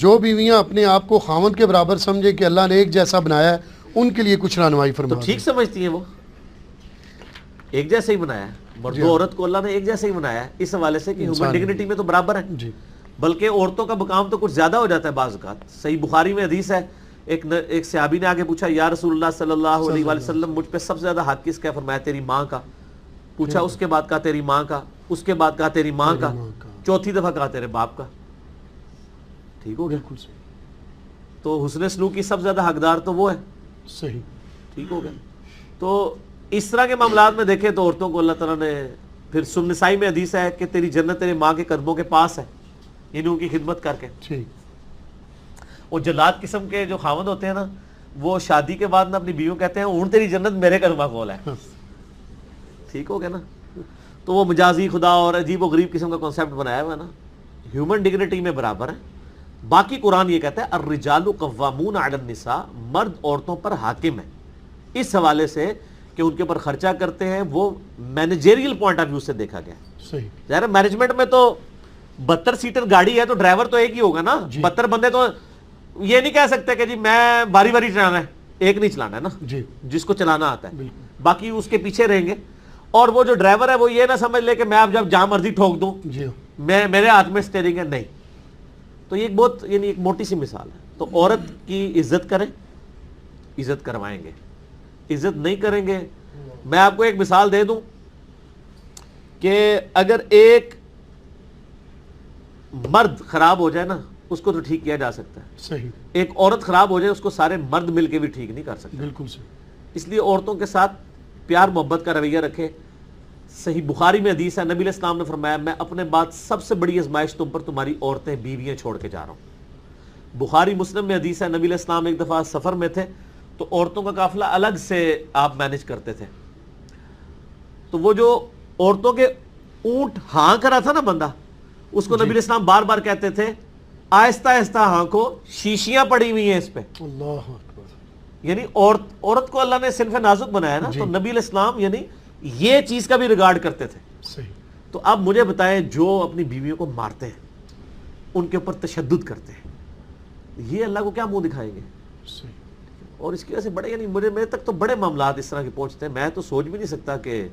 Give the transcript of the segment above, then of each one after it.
جو بیویاں اپنے آپ کو خاوند کے برابر سمجھے کہ اللہ نے ایک جیسا بنایا ہے، ان کے لیے کچھ رہنمائی فرما تو ٹھیک سمجھتی ہیں وہ ایک جیسا ہی بنایا ہے، مرد و عورت کو اللہ نے ایک جیسا ہی بنایا ہے، اس حوالے سے کہ ہیومن ڈگنیٹی میں تو برابر ہے، جی بلکہ عورتوں کا مقام تو کچھ زیادہ ہو جاتا ہے بعض اوقات۔ صحیح بخاری میں حدیث ہے، ایک صحابی نے آگے پوچھا یا رسول اللہ صلی اللہ علیہ وآلہ وسلم مجھ پہ سب سے زیادہ حق کس کا ہے؟ فرمایا تیری ماں کا۔ پوچھا اس کے بعد کہا تیری ماں کا، اس کے بعد کہا تیری ماں کا، چوتھی دفعہ کہا تیرے باپ کا۔ ٹھیک ہو گیا؟ بالکل صحیح، تو حسن سلوک کی سب سے زیادہ حقدار تو وہ ہے، صحیح، ٹھیک ہو گیا۔ تو اس طرح کے معاملات میں دیکھیں تو عورتوں کو اللہ تعالیٰ نے پھر سنن نسائی میں حدیث ہے کہ تیری جنت تیرے ماں کے قدموں کے پاس ہے، یعنی ان کی خدمت کر کے۔ ٹھیک، اور جلاد قسم کے جو خاوند ہوتے ہیں نا، وہ شادی کے بعد نا اپنی بیویوں کہتے ہیں اون تیری جنت میرے قدمہ کھول ہے، ٹھیک ہو گیا نا۔ تو وہ مجازی خدا اور عجیب و غریب قسم کا کانسیپٹ بنایا ہوا ہے نا، ہیومن ڈگنیٹی میں برابر ہے۔ باقی قرآن یہ کہتا ہے الرجال قوامون علی النساء، مرد عورتوں پر حاکم ہے، اس حوالے سے کہ ان کے اوپر خرچہ کرتے ہیں، وہ مینیجریل پوائنٹ آف ویو سے دیکھا گیا ہے۔ صحیح، ظاہر مینجمنٹ میں تو 72 سیٹر گاڑی ہے تو ڈرائیور تو ایک ہی ہوگا نا، 72 بندے تو یہ نہیں کہہ سکتے کہ جی میں باری باری چلانا ہے، ایک نہیں چلانا ہے نا، جی جس کو چلانا آتا ہے، بالکل، باقی اس کے پیچھے رہیں گے۔ اور وہ جو ڈرائیور ہے وہ یہ نہ سمجھ لے کہ میں اب جب جہاں مرضی ٹھوک دوں جی میرے ہاتھ میں اسٹیئرنگ ہے، نہیں۔ تو یہ ایک بہت یعنی ایک موٹی سی مثال ہے۔ تو عورت کی عزت کریں، عزت کروائیں گے، عزت نہیں کریں گے۔ میں آپ کو ایک مثال دے دوں کہ اگر ایک مرد خراب ہو جائے نا اس کو تو ٹھیک کیا جا سکتا ہے، صحیح، ایک عورت خراب ہو جائے اس کو سارے مرد مل کے بھی ٹھیک نہیں کر سکتے۔ بالکل صحیح، اس لیے عورتوں کے ساتھ پیار محبت کا رویہ رکھے۔ صحیح بخاری میں حدیث ہے، نبی علیہ السلام نے فرمایا میں اپنے بعد سب سے بڑی آزمائش تم پر تمہاری عورتیں بیویاں چھوڑ کے جا رہا ہوں۔ بخاری مسلم میں حدیث ہے، نبی علیہ السلام ایک دفعہ سفر میں تھے تو عورتوں کا قافلہ الگ سے آپ مینج کرتے تھے، تو وہ جو عورتوں کے اونٹ ہانک رہا تھا نا بندہ، اس کو نبی علیہ السلام بار بار کہتے تھے آہستہ آہستہ ہانکو، شیشیاں پڑی ہوئی ہیں اس پہ۔ اللہ اکبر، یعنی عورت کو اللہ نے صنف نازک بنایا نا، تو نبی علیہ السلام یعنی یہ چیز کا بھی ریگارڈ کرتے تھے۔ صحیح، تو اب مجھے بتائیں جو اپنی بیویوں کو مارتے ہیں، ان کے اوپر تشدد کرتے ہیں، یہ اللہ کو کیا منہ دکھائیں گے؟ صحیح، اور اس کی وجہ سے بڑے یعنی میرے تک تو بڑے معاملات اس طرح کے پہنچتے ہیں، میں تو سوچ بھی نہیں سکتا کہ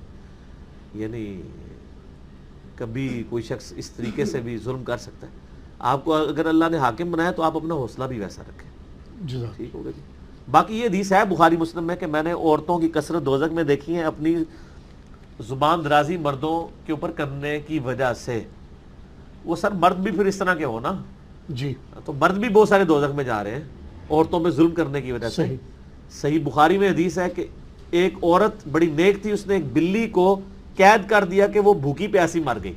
یعنی کبھی کوئی شخص اس طریقے سے بھی ظلم کر سکتا ہے۔ آپ کو اگر اللہ نے حاکم بنایا تو آپ اپنا حوصلہ بھی ویسا رکھیں، جزاک، ٹھیک ہوگا جی۔ باقی یہ حدیث ہے بخاری مسلم میں کہ میں نے عورتوں کی کثرت دوزخ میں دیکھی ہے اپنی زبان درازی مردوں کے اوپر کرنے کی وجہ سے۔ وہ سر مرد بھی پھر اس طرح کے ہو نا، جی تو مرد بھی بہت سارے دوزخ میں جا رہے ہیں عورتوں میں ظلم کرنے کی وجہ سے۔ صحیح، صحیح بخاری میں حدیث ہے کہ ایک عورت بڑی نیک تھی، اس نے ایک بلی کو قید کر دیا کہ وہ بھوکی پیاسی مر گئی،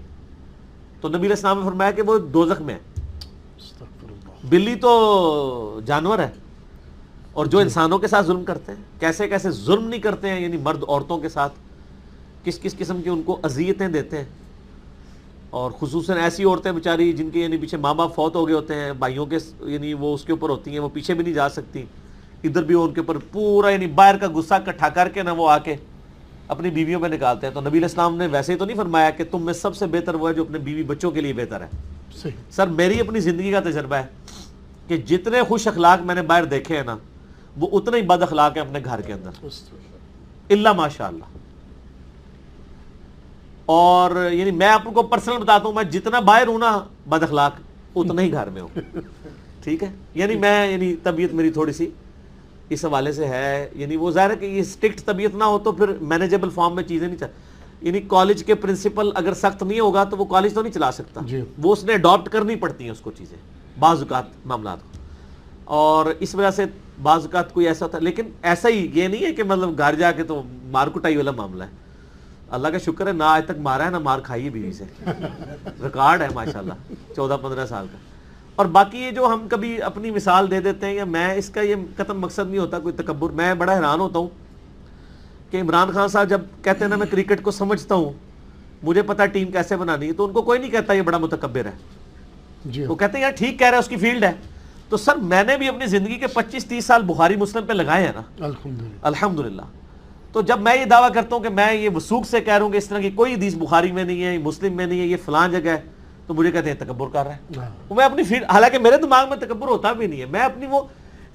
تو نبی علیہ السلام نے فرمایا کہ وہ دوزخ میں ہے۔ استغفر اللہ، بلی تو جانور ہے، اور جو انسانوں کے ساتھ ظلم کرتے ہیں، کیسے کیسے ظلم نہیں کرتے ہیں، یعنی مرد عورتوں کے ساتھ کس کس قسم کی ان کو اذیتیں دیتے ہیں، اور خصوصاً ایسی عورتیں بیچاری جن کے یعنی پیچھے ماں باپ فوت ہو گئے ہوتے ہیں، بھائیوں کے یعنی وہ اس کے اوپر ہوتی ہیں، وہ پیچھے بھی نہیں جا سکتی، ادھر بھی ان کے اوپر پورا یعنی باہر کا غصہ اکٹھا کر کے نا وہ آ کے اپنی بیویوں پہ نکالتے ہیں۔ تو نبی علیہ السلام نے ویسے ہی تو نہیں فرمایا کہ تم میں سب سے بہتر وہ ہے جو اپنے بیوی بچوں کے لیے بہتر ہے۔ صحیح، سر میری اپنی زندگی کا تجربہ ہے کہ جتنے خوش اخلاق میں نے باہر دیکھے ہیں نا، وہ اتنے ہی بد اخلاق ہیں اپنے گھر کے اندر، اللہ ماشاء اللہ۔ اور یعنی میں آپ کو پرسنل بتاتا ہوں، میں جتنا باہر ہوں نا بد اخلاق، اتنا ہی گھر میں ہوں، ٹھیک ہے۔ یعنی میں یعنی طبیعت میری تھوڑی سی اس حوالے سے ہے، یعنی وہ ظاہر ہے کہ یہ اسٹرکٹ طبیعت نہ ہو تو پھر مینیجبل فارم میں چیزیں نہیں یعنی کالج کے پرنسپل اگر سخت نہیں ہوگا تو وہ کالج تو نہیں چلا سکتا، وہ اس نے اڈاپٹ کرنی پڑتی ہیں اس کو چیزیں بعض اوقات معاملات کو، اور اس وجہ سے بعض اوقات کوئی ایسا ہوتا ہے، لیکن ایسا ہی یہ نہیں ہے کہ مطلب گھر جا کے تو مار کٹائی والا معاملہ ہے۔ اللہ کا شکر ہے نہ آج تک مارا ہے نہ مار کھائی ہے بیوی سے، ریکارڈ ہے ماشاءاللہ 14-15 سال کا۔ اور باقی یہ جو ہم کبھی اپنی مثال دے دیتے ہیں، یا میں اس کا یہ قطعاً مقصد نہیں ہوتا کوئی تکبر، میں بڑا حیران ہوتا ہوں کہ عمران خان صاحب جب کہتے ہیں نا میں کرکٹ کو سمجھتا ہوں، مجھے پتا ٹیم کیسے بنانی ہے، تو ان کو کوئی نہیں کہتا یہ بڑا متکبر ہے، وہ کہتے ہیں یار ٹھیک کہہ رہا ہے اس کی فیلڈ ہے۔ تو سر میں نے بھی اپنی زندگی کے 25-30 سال بخاری مسلم پہ لگائے ہیں نا، الحمدللہ۔ تو جب میں یہ دعویٰ کرتا ہوں کہ میں یہ وثوق سے کہہ رہا ہوں کہ اس طرح کی کوئی حدیث بخاری میں نہیں ہے، مسلم میں نہیں ہے، یہ فلاں جگہ ہے، تو مجھے کہتے ہیں تکبر کر رہا ہے. ہاں. میں اپنی فیلڈ، حالانکہ میرے دماغ میں تکبر ہوتا بھی نہیں ہے، میں اپنی وہ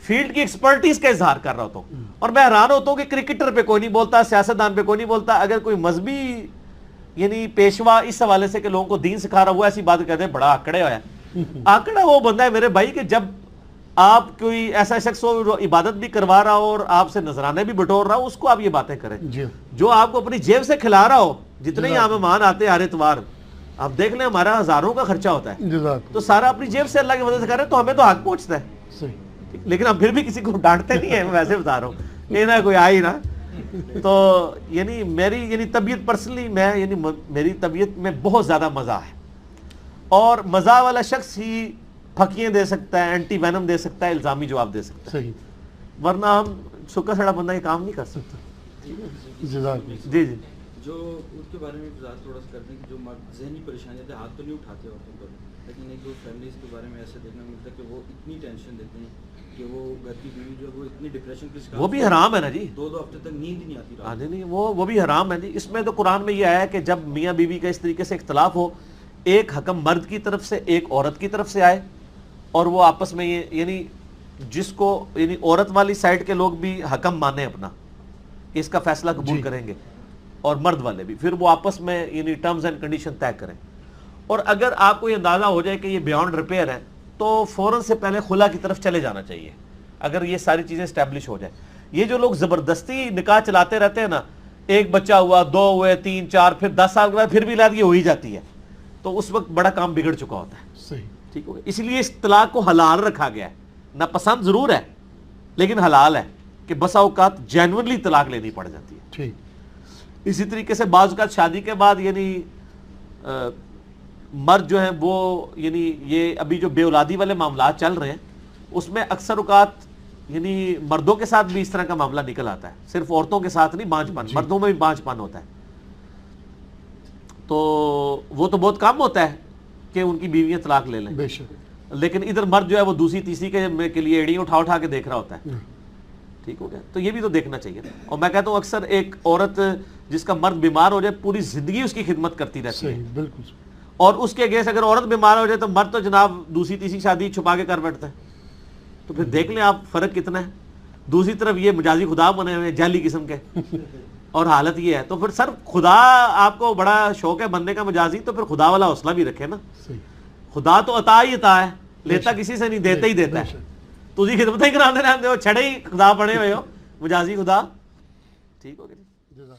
فیلڈ کی ایکسپرٹیز کا اظہار کر رہا ہوتا ہوں. اور میں حیران ہوتا ہوں کہ کرکٹر پہ کوئی نہیں بولتا، سیاستدان پہ کوئی نہیں بولتا. اگر کوئی مذہبی یعنی پیشوا اس حوالے سے کہ لوگوں کو دین سکھا رہا ہوا ایسی بات کہتے ہیں بڑا آکڑے ہوا ہے. آکڑا وہ بندہ ہے میرے بھائی کہ جب آپ کوئی ایسا شخص ہو جو عبادت بھی کروا رہا ہو اور آپ سے نذرانے بھی بٹور رہا ہو، اس کو آپ یہ باتیں کریں. جی. جو آپ کو اپنی جیب سے کھلا رہا ہو، جتنے یہاں مہمان آتے ہیں ہر اتوار، آپ دیکھ لیں ہمارا ہزاروں کا خرچہ ہوتا ہے، جزاک تو سارا اپنی جیب سے اللہ کی مدد سے کر رہے ہیں، تو ہمیں تو حق پہنچتا ہے. صحیح. لیکن ہم پھر بھی کسی کو ڈانٹتے نہیں ہیں. میں ویسے بتا رہا ہوں کہ نہ کوئی آئی نا. تو یعنی میری طبیعت پرسنلی میری طبیعت میں بہت زیادہ مزہ ہے، اور مزہ والا شخص ہی پھکیاں دے سکتا ہے، اینٹی وینم دے سکتا ہے، الزامی جواب دے سکتا ہے. صحیح. ورنہ ہم سکا سڑا بندہ یہ کام نہیں کر سکتا. جزاک. جی جی. جو اس کے بارے میں تھوڑا سا کرتے ہیں کہ جو ذہنی پریشانیاں تھے، ہاتھ تو نہیں اٹھاتے عورتوں پر، لیکن ایک دو فیملیز کے بارے میں ایسا دیکھنے ملتا ہے کہ وہ اتنی ٹینشن دیتے ہیں کہ وہ گھر کی بیوی جو ہے وہ اتنی ڈپریشن کے شکار، وہ بھی حرام ہے نا جی. 2 ہفتے تک نیند ہی نہیں آتی رات. نہیں وہ بھی حرام ہے جی. اس میں تو قرآن میں یہ آیا ہے کہ جب میاں بیوی کا اس طریقے سے اختلاف ہو، ایک حکم مرد کی طرف سے ایک عورت کی طرف سے آئے، اور وہ آپس میں یہ یعنی جس کو یعنی عورت والی سائڈ کے لوگ بھی حکم مانے اپنا کہ اس کا فیصلہ قبول کریں گے، اور مرد والے بھی، پھر وہ آپس میں یعنی ٹرمز اینڈ کنڈیشن طے کریں. اور اگر آپ کو یہ اندازہ ہو جائے کہ یہ بیانڈ ریپیئر ہے تو فوراً سے پہلے خلا کی طرف چلے جانا چاہیے، اگر یہ ساری چیزیں اسٹیبلش ہو جائے. یہ جو لوگ زبردستی نکاح چلاتے رہتے ہیں نا، ایک بچہ ہوا، 2 ہوئے، 3 4، پھر 10 سال کے بعد پھر بھی لادگی ہو ہی جاتی ہے، تو اس وقت بڑا کام بگڑ چکا ہوتا ہے. صحیح. ٹھیک ہو گیا. اس لیے اس طلاق کو حلال رکھا گیا ہے. ناپسند ضرور ہے لیکن حلال ہے کہ بسا اوقات جینونلی طلاق لینی پڑ جاتی ہے. ٹھیک. اسی طریقے سے بعض اوقات شادی کے بعد یعنی مرد جو ہیں وہ یعنی یہ ابھی جو بے اولادی والے معاملات چل رہے ہیں اس میں اکثر اوقات یعنی مردوں کے ساتھ بھی اس طرح کا معاملہ نکل آتا ہے، صرف عورتوں کے ساتھ نہیں، بانجھ پن، مردوں میں بھی بانجھ پن ہوتا ہے. تو وہ تو بہت کم ہوتا ہے کہ ان کی بیویاں طلاق لے لیں، بے شک. لیکن ادھر مرد جو ہے وہ دوسری تیسری کے لیے ایڑیاں اٹھا کے دیکھ رہا ہوتا ہے. ٹھیک ہو گیا. تو یہ بھی تو دیکھنا چاہیے. اور میں کہتا ہوں اکثر ایک عورت جس کا مرد بیمار ہو جائے پوری زندگی اس کی خدمت کرتی رہتی ہے، صحیح. بالکل. اور اس کے اگینسٹ اگر عورت بیمار ہو جائے تو مرد تو جناب دوسری تیسری شادی چھپا کے کر بیٹھتا ہے. تو پھر دیکھ لیں آپ فرق کتنا ہے. دوسری طرف یہ مجازی خدا بنے ہوئے جعلی قسم کے، اور حالت یہ ہے. تو پھر سر خدا آپ کو بڑا شوق ہے بننے کا مجازی، تو پھر خدا والا حوصلہ بھی رکھے نا. صحیح. خدا تو عطا ہی عطا ہے، لیتا کسی سے نہیں، دیتا ہی دیتا ہے. تجھے خدمتیں کرانے رہتے ہو، چھڑے ہی خدا بنے ہوئے ہو، مجازی خدا. ٹھیک ہو گیا.